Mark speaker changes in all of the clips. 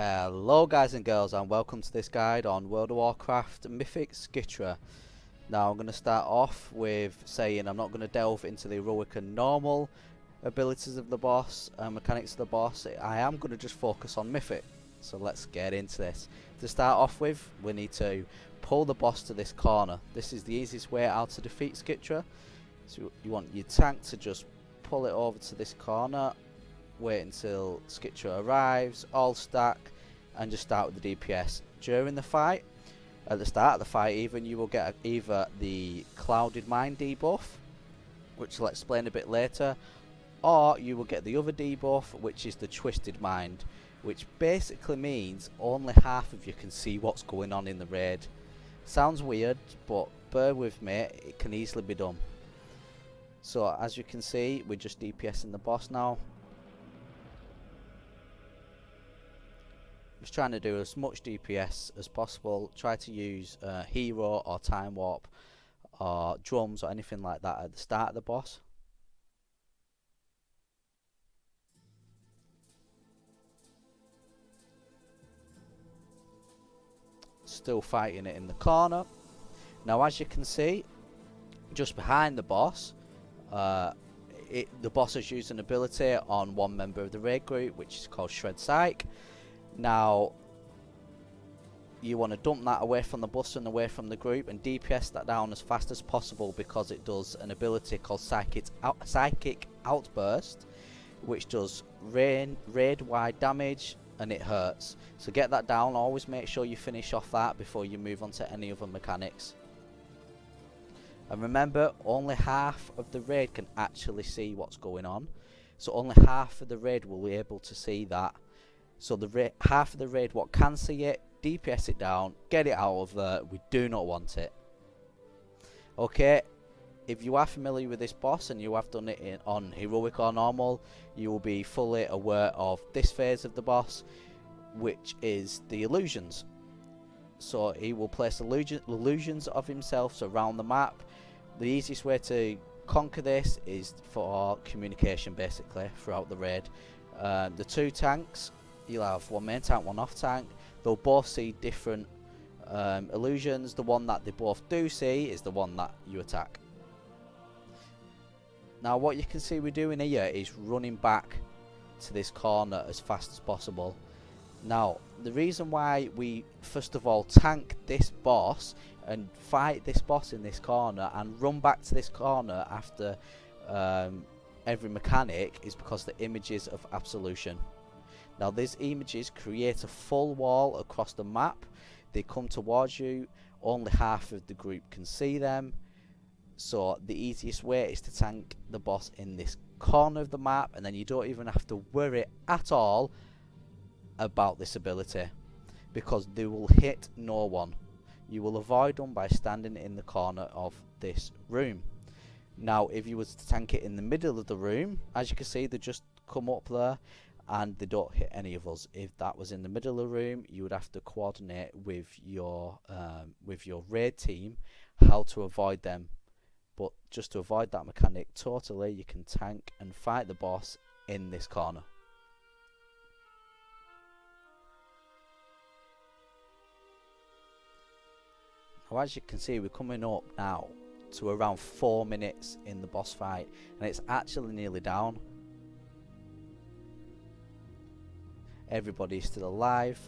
Speaker 1: Hello guys and girls, and welcome to this guide on World of Warcraft Mythic Skitra. Now I'm going to start off with saying I'm not going to delve into the heroic and normal abilities of the boss and mechanics of the boss. I am going to just focus on Mythic. So let's get into this. To start off with, we need to pull the boss to this corner. This is the easiest way out to defeat Skitra. So you want your tank to just pull it over to this corner. Wait until Skitra arrives, all stack, and just start with the DPS. During the fight, at the start of the fight even, you will get either the Clouded Mind debuff, which I'll explain a bit later, or you will get the other debuff, which is the Twisted Mind, which basically means only half of you can see what's going on in the raid. Sounds weird, but bear with me, it can easily be done. So as you can see, we're just DPSing the boss now. Just trying to do as much DPS as possible. Try to use hero or time warp or drums or anything like that at the start of the boss. Still fighting it in the corner. Now as you can see, just behind the boss, the boss has used an ability on one member of the raid group, which is called Shred Psych. Now you want to dump that away from the boss and away from the group and DPS that down as fast as possible, because it does an ability called Psychic Outburst, which does raid wide damage and it hurts. So get that down. Always make sure you finish off that before you move on to any other mechanics. And remember, only half of the raid can actually see what's going on, so only half of the raid will be able to see that. So the half of the raid what can see it, DPS it down, get it out of there. We do not want it. Okay, if you are familiar with this boss and you have done it on heroic or normal, you will be fully aware of this phase of the boss, which is the illusions. So he will place illusions of himself around the map. The easiest way to conquer this is for communication, basically, throughout the raid. The two tanks, you'll have one main tank, one off tank. They'll both see different illusions. The one that they both do see is the one that you attack. Now what you can see we're doing here is running back to this corner as fast as possible. Now the reason why we first of all tank this boss and fight this boss in this corner and run back to this corner after every mechanic is because the images of absolution. Now these images create a full wall across the map. They come towards you, only half of the group can see them. So the easiest way is to tank the boss in this corner of the map, and then you don't even have to worry at all about this ability, because they will hit no one. You will avoid them by standing in the corner of this room. Now if you was to tank it in the middle of the room, as you can see, they just come up there and they don't hit any of us. If that was in the middle of the room, you would have to coordinate with your raid team how to avoid them. But just to avoid that mechanic totally, you can tank and fight the boss in this corner. Now as you can see, we're coming up now to around 4 minutes in the boss fight, and it's actually nearly down. Everybody's still alive.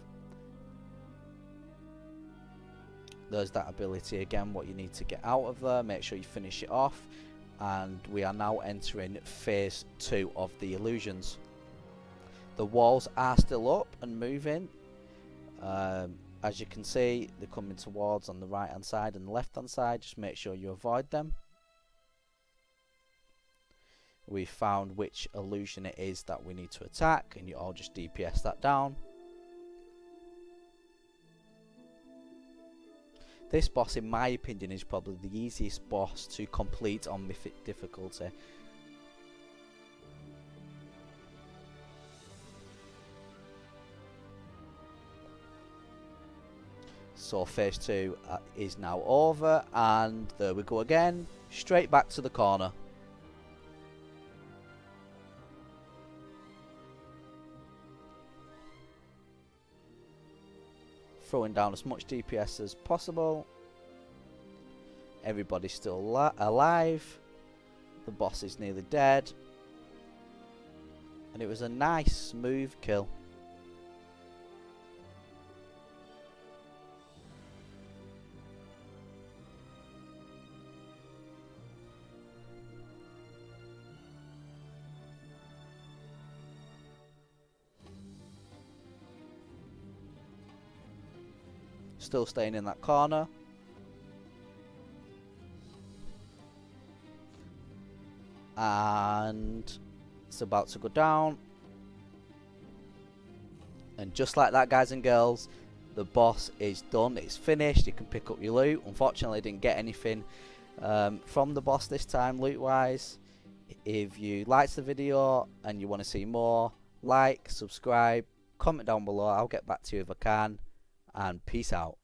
Speaker 1: There's that ability again, what you need to get out of there. Make sure you finish it off. And we are now entering phase 2 of the illusions. The walls are still up and moving. As you can see, they're coming towards on the right hand side and the left hand side. Just make sure you avoid them. We found which illusion it is that we need to attack, and you all just DPS that down. This boss, in my opinion, is probably the easiest boss to complete on Mythic difficulty. So phase 2 is now over, and there we go again, straight back to the corner. throwing down as much DPS as possible. Everybody's still alive. The boss is nearly dead. And it was a nice, smooth kill. Still staying in that corner. And it's about to go down. And just like that, guys and girls, the boss is done. It's finished. You can pick up your loot. Unfortunately, I didn't get anything from the boss this time, loot wise. If you liked the video and you want to see more, like, subscribe, comment down below. I'll get back to you if I can. And peace out.